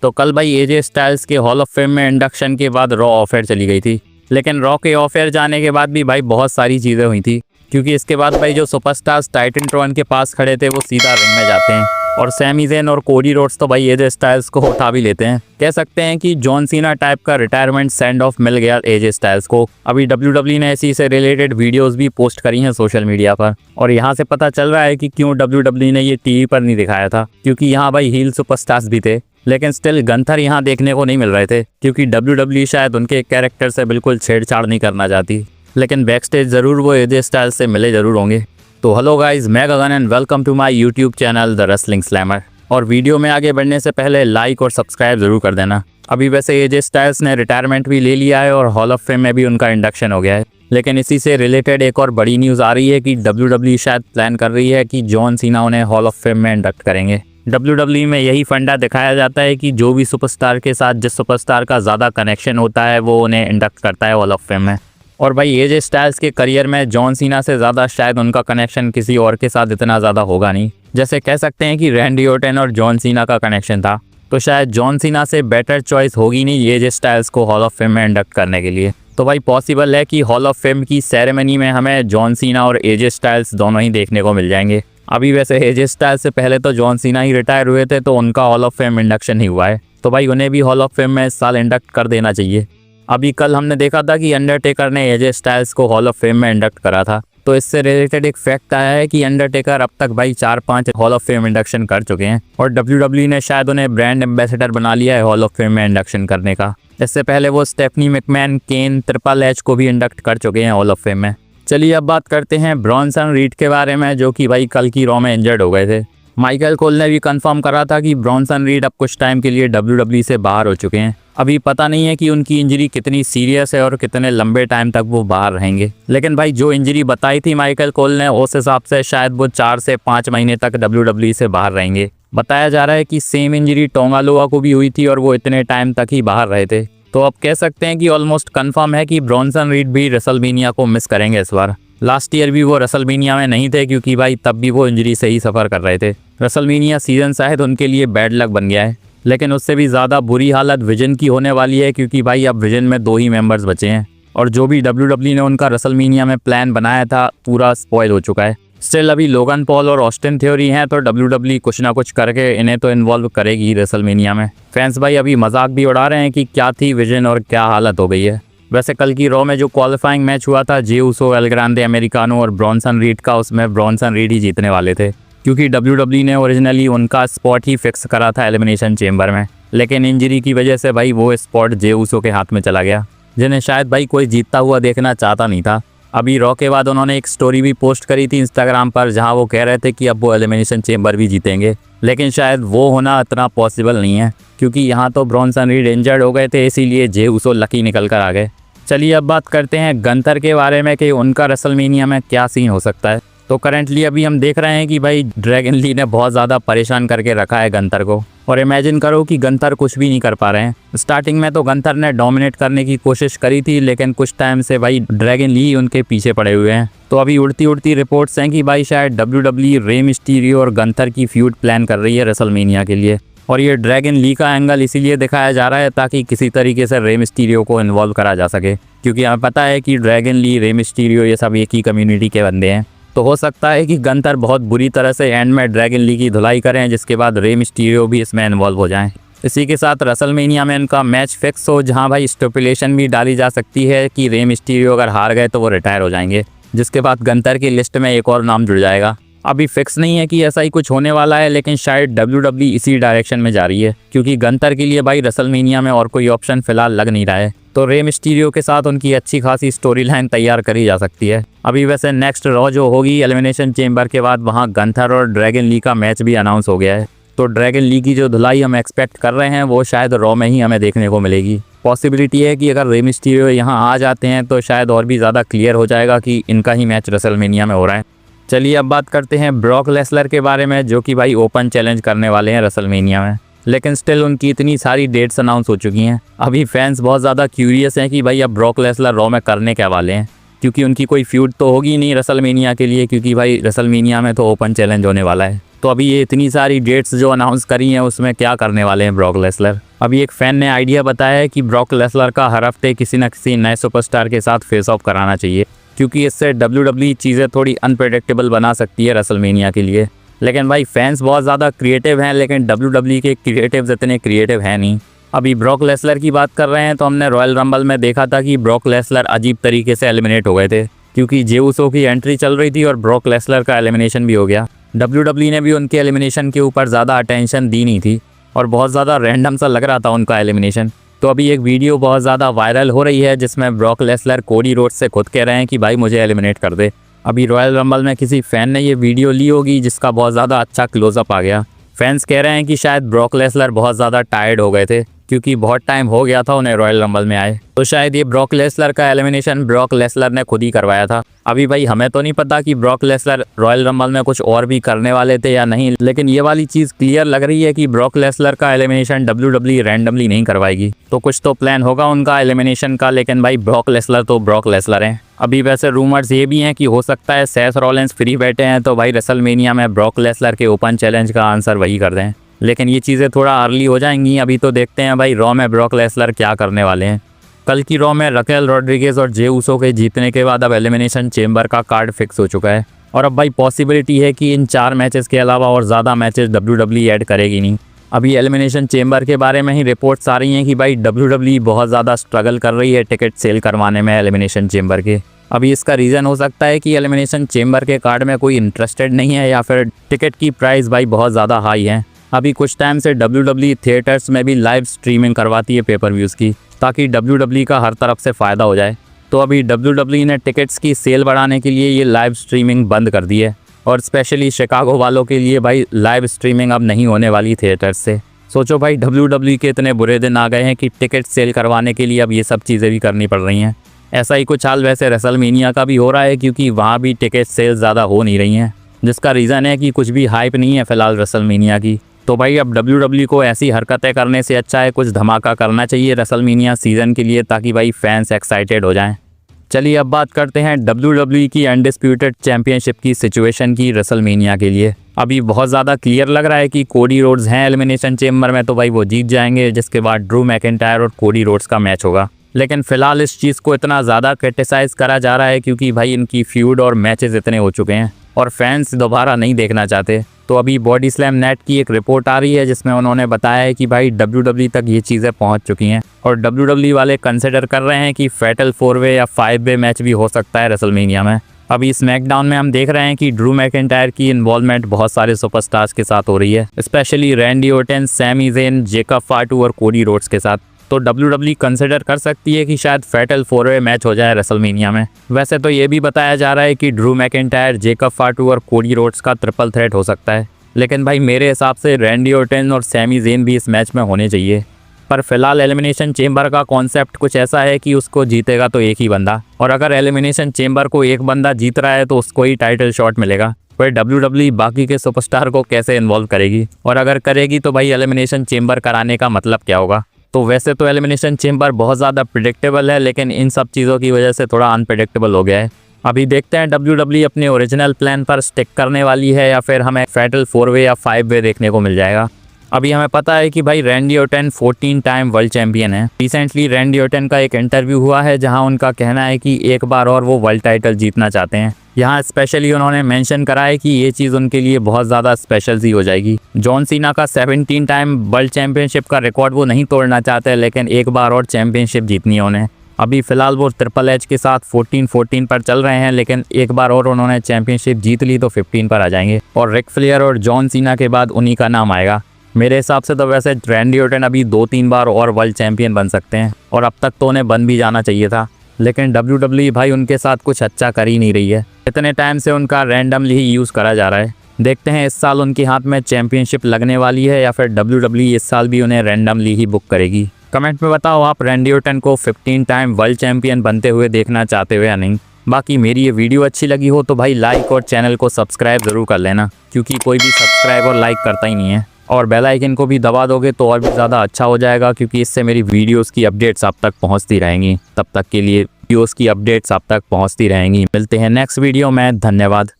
तो कल भाई एजे स्टाइल्स के हॉल ऑफ फेम में इंडक्शन के बाद रॉ ऑफेयर चली गई थी। लेकिन रॉ के ऑफेयर जाने के बाद भी भाई बहुत सारी चीज़ें हुई थी, क्योंकि इसके बाद भाई जो सुपरस्टार्स टाइटनट्रॉन के पास खड़े थे वो सीधा रिंग में जाते हैं और सैमी ज़ेन और कोडी रोड्स तो भाई एजे स्टाइल्स को उठा भी लेते हैं। कह सकते हैं कि जॉन सीना टाइप का रिटायरमेंट सेंड ऑफ मिल गया एजे स्टाइल्स को। अभी WWE ने इसी से रिलेटेड वीडियोस भी पोस्ट करी हैं सोशल मीडिया पर, और यहाँ से पता चल रहा है कि क्यों WWE ने ये टीवी पर नहीं दिखाया था, क्योंकि यहाँ भाई हील सुपरस्टार्स भी थे, लेकिन स्टिल गंथर यहाँ देखने को नहीं मिल रहे थे, क्योंकि WWE शायद उनके कैरेक्टर से बिल्कुल छेड़छाड़ नहीं करना चाहती। लेकिन बैकस्टेज ज़रूर वो एजे स्टाइल्स से मिले ज़रूर होंगे। तो हेलो गाइस, मैं Gagan and welcome to my YouTube channel the wrestling slammer. और वीडियो में आगे बढ़ने से पहले लाइक और सब्सक्राइब ज़रूर कर देना। अभी वैसे एजे स्टाइल्स ने रिटायरमेंट भी ले लिया है और हॉल ऑफ फेम में भी उनका इंडक्शन हो गया है, लेकिन इसी से रिलेटेड एक और बड़ी न्यूज़ आ रही है कि WWE शायद प्लान कर रही है कि जॉन सीना उन्हें हॉल ऑफ फेम में इंडक्ट करेंगे। WWE में यही फंडा दिखाया जाता है कि जो भी सुपरस्टार के साथ जिस सुपरस्टार का ज़्यादा कनेक्शन होता है वो उन्हें इंडक्ट करता है हॉल ऑफ फेम में। और भाई एजे स्टाइल्स के करियर में जॉन सीना से ज़्यादा शायद उनका कनेक्शन किसी और के साथ इतना ज़्यादा होगा नहीं। जैसे कह सकते हैं कि रैंडी ऑर्टन और जॉन सीना का कनेक्शन था, तो शायद जॉन सीना से बेटर चॉइस होगी नहीं एजे स्टाइल्स को हॉल ऑफ फेम में इंडक्ट करने के लिए। तो भाई पॉसिबल है कि हॉल ऑफ फेम की सेरेमनी में हमें जॉन सीना और एजे स्टाइल्स दोनों ही देखने को मिल जाएंगे। अभी वैसे एजे स्टाइल्स से पहले तो जॉन सीना ही रिटायर हुए थे, तो उनका हॉल ऑफ फेम इंडक्शन ही हुआ है, तो भाई उन्हें भी हॉल ऑफ फेम में इस साल इंडक्ट कर देना चाहिए। अभी कल हमने देखा था कि अंडरटेकर ने एजे स्टाइल्स को हॉल ऑफ फेम में इंडक्ट करा था, तो इससे रिलेटेड एक फैक्ट आया है कि अंडरटेकर अब तक भाई 4-5 हॉल ऑफ फेम इंडक्शन कर चुके हैं, और WWE ने शायद उन्हें ब्रांड एम्बेसडर बना लिया है हॉल ऑफ फेम में इंडक्शन करने का। इससे पहले वो स्टेफनी मैकमैन, केन, ट्रिपल एच को भी इंडक्ट कर चुके हैं हॉल ऑफ फेम में। चलिए अब बात करते हैं ब्रॉन्सन रीड के बारे में, जो कि भाई कल की रॉ में इंजर्ड हो गए थे। माइकल कोल ने भी कंफर्म करा था कि ब्रॉन्सन रीड अब कुछ टाइम के लिए WWE से बाहर हो चुके हैं। अभी पता नहीं है कि उनकी इंजरी कितनी सीरियस है और कितने लंबे टाइम तक वो बाहर रहेंगे, लेकिन भाई जो इंजरी बताई थी माइकल कोल ने, उस हिसाब से शायद वो 4 से 5 महीने तक WWE से बाहर रहेंगे। बताया जा रहा है कि सेम इंजरी टोंगा लोआ को भी हुई थी और वो इतने टाइम तक ही बाहर रहे थे। तो अब कह सकते हैं कि ऑलमोस्ट कन्फर्म है कि ब्रॉन्सन रीड भी रेसलमेनिया को मिस करेंगे इस बार। लास्ट ईयर भी वो रेसलमेनिया में नहीं थे, क्योंकि भाई तब भी वो इंजरी से ही सफ़र कर रहे थे। रेसलमेनिया सीजन शायद उनके लिए बैड लक बन गया है, लेकिन उससे भी ज़्यादा बुरी हालत विजन की होने वाली है, क्योंकि भाई अब विजन में 2 ही मेंबर्स बचे हैं, और जो भी WWE ने उनका रेसलमेनिया में प्लान बनाया था पूरा स्पॉइल हो चुका है। स्टिल अभी लोगन पॉल और ऑस्टिन थ्योरी हैं, तो WWE कुछ ना कुछ करके इन्हें तो इन्वॉल्व करेगी रेसलमेनिया में। फैंस भाई अभी मजाक भी उड़ा रहे हैं कि क्या थी विजन और क्या हालत हो गई है। वैसे कल की रॉ में जो क्वालिफाइंग मैच हुआ था जे उसो, एल ग्रांडे अमेरिकानो और ब्रॉन्सन रीड का, उसमें ब्रॉन्सन रीड ही जीतने वाले थे, क्योंकि WWE ने ओरिजिनली उनका स्पॉट ही फिक्स करा था एलिमिनेशन चेंबर में, लेकिन इंजरी की वजह से भाई वो स्पॉट जे उसो के हाथ में चला गया, जिन्हें शायद भाई कोई जीतता हुआ देखना चाहता नहीं था। अभी रॉ के बाद उन्होंने एक स्टोरी भी पोस्ट करी थी इंस्टाग्राम पर, जहां वो कह रहे थे कि अब वो एलिमिनेशन चेंबर भी जीतेंगे, लेकिन शायद वो होना इतना पॉसिबल नहीं है, क्योंकि यहाँ तो ब्रॉन्सन रीड इंजर्ड हो गए थे, इसीलिए जे उसो लकी निकल कर आ गए। चलिए अब बात करते हैं गंथर के बारे में कि उनका रेसलमेनिया में क्या सीन हो सकता है। तो करेंटली अभी हम देख रहे हैं कि भाई ड्रैगन ली ने बहुत ज़्यादा परेशान करके रखा है गंथर को, और इमेजिन करो कि गंथर कुछ भी नहीं कर पा रहे हैं। स्टार्टिंग में तो गंथर ने डोमिनेट करने की कोशिश करी थी, लेकिन कुछ टाइम से भाई ड्रैगन ली उनके पीछे पड़े हुए हैं। तो अभी उड़ती उड़ती रिपोर्ट्स हैं कि भाई शायद WWE रे मिस्टीरियो और गंथर की फ्यूड प्लान कर रही है रेसलमेनिया के लिए, और ये ड्रैगन ली का एंगल इसीलिए दिखाया जा रहा है ताकि किसी तरीके से रे मिस्टीरियो को इन्वॉल्व करा जा सके, क्योंकि हमें पता है कि ड्रैगन ली, रे मिस्टीरियो ये सब एक ही कम्युनिटी के बंदे हैं। तो हो सकता है कि गंथर बहुत बुरी तरह से एंड में ड्रैगन ली की धुलाई करें, जिसके बाद रे मिस्टीरियो भी इसमें इन्वॉल्व हो जाएं। इसी के साथ रेसलमेनिया में इनका मैच फिक्स हो, जहां भाई स्टिपुलेशन भी डाली जा सकती है कि रे मिस्टीरियो अगर हार गए तो वो रिटायर हो जाएंगे, जिसके बाद गंथर की लिस्ट में एक और नाम जुड़ जाएगा। अभी फिक्स नहीं है कि ऐसा ही कुछ होने वाला है, लेकिन शायद WWE इसी डायरेक्शन में जा रही है, क्योंकि गंथर के लिए भाई रेसलमेनिया में और कोई ऑप्शन फिलहाल लग नहीं रहा है, तो रे मिस्टीरियो के साथ उनकी अच्छी खासी स्टोरी लाइन तैयार करी जा सकती है। अभी वैसे नेक्स्ट रॉ जो होगी एलिमिनेशन चेंबर के बाद, वहाँ गंथर और ड्रैगन ली का मैच भी अनाउंस हो गया है, तो ड्रैगन ली की जो धुलाई हम एक्सपेक्ट कर रहे हैं वो शायद रॉ में ही हमें देखने को मिलेगी। पॉसिबिलिटी है कि अगर रे मिस्टीरियो यहाँ आ जाते हैं तो शायद और भी ज़्यादा क्लियर हो जाएगा कि इनका ही मैच रेसलमेनिया में हो रहा है। चलिए अब बात करते हैं ब्रॉक लेसलर के बारे में, जो कि भाई ओपन चैलेंज करने वाले हैं रेसलमेनिया में, लेकिन स्टिल उनकी इतनी सारी डेट्स अनाउंस हो चुकी हैं। अभी फैंस बहुत ज़्यादा क्यूरियस हैं कि भाई अब ब्रॉक लेसलर रॉ में करने क्या वाले हैं, क्योंकि उनकी कोई फ्यूड तो होगी नहीं रेसलमेनिया के लिए, क्योंकि भाई रेसलमेनिया में तो ओपन चैलेंज होने वाला है। तो अभी ये इतनी सारी डेट्स जो अनाउंस करी हैं उसमें क्या करने वाले हैं ब्रॉक लेसनर। अभी एक फैन ने आइडिया बताया है कि ब्रॉक लेसनर का हर हफ्ते किसी न किसी नए सुपरस्टार के साथ फेस ऑफ कराना चाहिए, क्योंकि इससे WWE चीज़ें थोड़ी अनप्रेडिक्टेबल बना सकती है रेसलमेनिया के लिए। लेकिन भाई फैंस बहुत ज़्यादा क्रिएटिव हैं, लेकिन WWE के क्रिएटिव्स इतने क्रिएटिव हैं नहीं। अभी ब्रॉक लेसनर की बात कर रहे हैं तो हमने रॉयल रंबल में देखा था कि ब्रॉक लेसनर अजीब तरीके से एलिमिनेट हो गए थे, क्योंकि जे उसो की एंट्री चल रही थी और ब्रॉक लेसनर का एलिमिनेशन भी हो गया। WWE ने भी उनके एलिमिनेशन के ऊपर ज़्यादा अटेंशन दी नहीं थी और बहुत ज़्यादा रैंडम सा लग रहा था उनका एलिमिनेशन। तो अभी एक वीडियो बहुत ज़्यादा वायरल हो रही है जिसमें ब्रॉक लेसनर कोडी रोड्स से खुद कह रहे हैं कि भाई मुझे एलिमिनेट कर दे। अभी रॉयल रंबल में किसी फ़ैन ने ये वीडियो ली होगी जिसका बहुत ज़्यादा अच्छा क्लोजअप आ गया। फैंस कह रहे हैं कि शायद ब्रॉक लेसनर बहुत ज़्यादा टायर्ड हो गए थे, क्योंकि बहुत टाइम हो गया था उन्हें रॉयल रंबल में आए। तो शायद ये ब्रॉक लेसनर का एलिमिनेशन ब्रॉक लेसनर ने खुद ही करवाया था। अभी भाई हमें तो नहीं पता कि ब्रॉक लेसनर रॉयल रंबल में कुछ और भी करने वाले थे या नहीं, लेकिन ये वाली चीज़ क्लियर लग रही है कि ब्रॉक लेसनर का एलिमिनेशन WWE रैंडमली नहीं करवाएगी। तो कुछ तो प्लान होगा उनका एलिमिनेशन का, लेकिन भाई ब्रॉक लेसनर तो ब्रॉक लेसनर हैं। अभी वैसे रूमर्स ये भी हैं कि हो सकता है सेथ रॉलिंस फ्री बैठे हैं तो भाई रेसलमेनिया में ब्रॉक लेसनर के ओपन चैलेंज का आंसर वही कर दें, लेकिन ये चीज़ें थोड़ा अर्ली हो जाएंगी। अभी तो देखते हैं भाई रॉ में ब्रॉक लेसनर क्या करने वाले हैं। कल की रॉ में रकेल रॉड्रिगेज और जे उसो के जीतने के बाद अब एलिमिनेशन चेंबर का कार्ड फिक्स हो चुका है, और अब भाई पॉसिबिलिटी है कि इन 4 मैचेस के अलावा और ज़्यादा मैचेस WWE ऐड करेगी नहीं। अभी एलिमिनेशन चेंबर के बारे में ही रिपोर्ट्स आ रही हैं कि भाई WWE बहुत ज़्यादा स्ट्रगल कर रही है टिकट सेल करवाने में एलिमिनेशन चेंबर के। अभी इसका रीज़न हो सकता है कि एलिमिनेशन चेंबर के कार्ड में कोई इंटरेस्टेड नहीं है, या फिर टिकट की प्राइस भाई बहुत ज़्यादा हाई है। अभी कुछ टाइम से WWE थिएटर्स में भी लाइव स्ट्रीमिंग करवाती है पेपर व्यूज़ की, ताकि WWE का हर तरफ से फ़ायदा हो जाए। तो अभी WWE ने टिकट्स की सेल बढ़ाने के लिए ये लाइव स्ट्रीमिंग बंद कर दी है, और स्पेशली शिकागो वालों के लिए भाई लाइव स्ट्रीमिंग अब नहीं होने वाली थिएटर्स से। सोचो भाई WWE के इतने बुरे दिन आ गए हैं कि टिकट सेल करवाने के लिए अब ये सब चीज़ें भी करनी पड़ रही हैं। ऐसा ही कुछ हाल वैसे रेसलमेनिया का भी हो रहा है, क्योंकि वहाँ भी टिकट सेल ज़्यादा हो नहीं रही हैं, जिसका रीज़न है कि कुछ भी हाइप नहीं है फ़िलहाल रेसलमेनिया की। तो भाई अब WWE को ऐसी हरकतें करने से अच्छा है कुछ धमाका करना चाहिए रेसलमेनिया सीज़न के लिए, ताकि भाई फैंस एक्साइटेड हो जाएं। चलिए अब बात करते हैं WWE की अनडिस्प्यूटेड चैंपियनशिप की सिचुएशन की रेसलमेनिया के लिए। अभी बहुत ज़्यादा क्लियर लग रहा है कि कोडी रोड्स हैं एलिमिनेशन चेंबर में, तो भाई वो जीत जाएंगे, जिसके बाद ड्रू मैकिंटायर और कोडी रोड्स का मैच होगा। लेकिन फ़िलहाल इस चीज़ को इतना ज़्यादा क्रिटिसाइज़ करा जा रहा है क्योंकि भाई इनकी फ्यूड और मैचेस इतने हो चुके हैं और फैंस दोबारा नहीं देखना चाहते। तो अभी बॉडी स्लैम नेट की एक रिपोर्ट आ रही है जिसमें उन्होंने बताया है कि भाई WWE तक ये चीज़ें पहुंच चुकी हैं, और WWE वाले कंसिडर कर रहे हैं कि फैटल 4-वे या 5-वे मैच भी हो सकता है रेसलमेनिया में। अभी स्मैकडाउन में हम देख रहे हैं कि ड्रू मैकिंटायर की इन्वॉल्वमेंट बहुत सारे सुपरस्टार्स के साथ हो रही है, specially Randy Orton, Sami Zayn, Jacob Fatu और कोडी रोड्स के साथ। तो WWE कंसिडर कर सकती है कि शायद फैटल 4-वे मैच हो जाए रेसलमेनिया में। वैसे तो ये भी बताया जा रहा है कि ड्रू मैकिंटायर, जेकब फाटू और कोडी रोड्स का ट्रिपल थ्रेट हो सकता है, लेकिन भाई मेरे हिसाब से रैंडी ओर्टन और सैमी ज़ेन भी इस मैच में होने चाहिए। पर फिलहाल एलिमिनेशन चेंबर का कॉन्सेप्ट कुछ ऐसा है कि उसको जीतेगा तो एक ही बंदा, और अगर एलिमिनेशन चेंबर को एक बंदा जीत रहा है तो उसको ही टाइटल शॉट मिलेगा। पर WWE बाकी के सुपरस्टार को कैसे इन्वॉल्व करेगी, और अगर करेगी तो भाई एलिमिनेशन चेंबर कराने का मतलब क्या होगा। तो वैसे तो एलिमिनेशन चेंबर बहुत ज़्यादा प्रिडिक्टेबल है, लेकिन इन सब चीज़ों की वजह से थोड़ा अनप्रिडिक्टेबल हो गया है। अभी देखते हैं WWE अपने ओरिजिनल प्लान पर स्टिक करने वाली है या फिर हमें फैटल 4-वे या 5-वे देखने को मिल जाएगा। अभी हमें पता है कि भाई Randy Orton 14 time world champion है। रिसेंटली रैंडी ओर्टन का एक इंटरव्यू हुआ है जहां उनका कहना है कि एक बार और वो वर्ल्ड टाइटल जीतना चाहते हैं। यहाँ स्पेशली उन्होंने मेंशन करा है कि ये चीज़ उनके लिए बहुत ज़्यादा स्पेशल सी हो जाएगी। जॉन सीना का 17 टाइम वर्ल्ड चैंपियनशिप का रिकॉर्ड वो नहीं तोड़ना चाहते, लेकिन एक बार और चैंपियनशिप जीतनी है उन्हें। अभी फ़िलहाल वो ट्रिपल एच के साथ 14-14 पर चल रहे हैं, लेकिन एक बार और उन्होंने चैंपियनशिप जीत ली तो 15 पर आ जाएंगे, और रिक फ्लेयर और जॉन सीना के बाद उन्हीं का नाम आएगा। मेरे हिसाब से तो वैसे रैंडी ओर्टन अभी 2-3 बार और वर्ल्ड चैंपियन बन सकते हैं, और अब तक तो उन्हें बन भी जाना चाहिए था, लेकिन WWE भाई उनके साथ कुछ अच्छा कर ही नहीं रही है। इतने टाइम से उनका रैंडमली ही यूज़ करा जा रहा है। देखते हैं इस साल उनके हाथ में चैंपियनशिप लगने वाली है या फिर WWE इस साल भी उन्हें रैंडमली ही बुक करेगी। कमेंट में बताओ आप रैंडी ओर्टन को 15 टाइम वर्ल्ड चैंपियन बनते हुए देखना चाहते हो या नहीं। बाकी मेरी ये वीडियो अच्छी लगी हो तो भाई लाइक और चैनल को सब्सक्राइब ज़रूर कर लेना, क्योंकि कोई भी सब्सक्राइब और लाइक करता ही नहीं है। और बेल आइकन को भी दबा दोगे तो और भी ज़्यादा अच्छा हो जाएगा, क्योंकि इससे मेरी वीडियोस की अपडेट्स आप तक पहुंचती रहेंगी। तब तक के लिए वीडियोस की अपडेट्स आप तक पहुंचती रहेंगी। मिलते हैं नेक्स्ट वीडियो में। धन्यवाद।